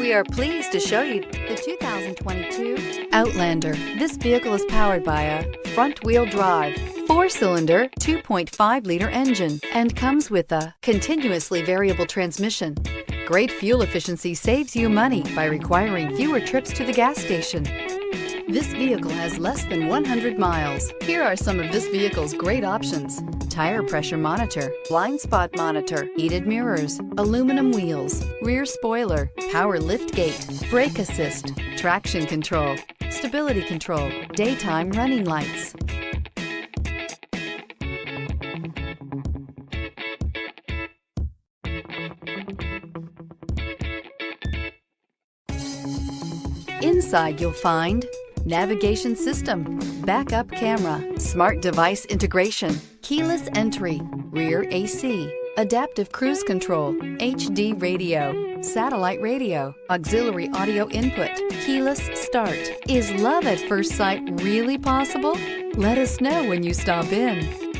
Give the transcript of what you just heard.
We are pleased to show you the 2022 Outlander. This vehicle is powered by a front-wheel drive, 4-cylinder, 2.5-liter engine, and comes with a continuously variable transmission. Great fuel efficiency saves you money by requiring fewer trips to the gas station. This vehicle has less than 100 miles. Here are some of this vehicle's great options: tire pressure monitor, blind spot monitor, heated mirrors, aluminum wheels, rear spoiler, power liftgate, brake assist, traction control, stability control, daytime running lights. Inside you'll find navigation system, backup camera, smart device integration, keyless entry, rear AC, adaptive cruise control, HD radio, satellite radio, auxiliary audio input, keyless start. Is love at first sight really possible? Let us know when you stop in.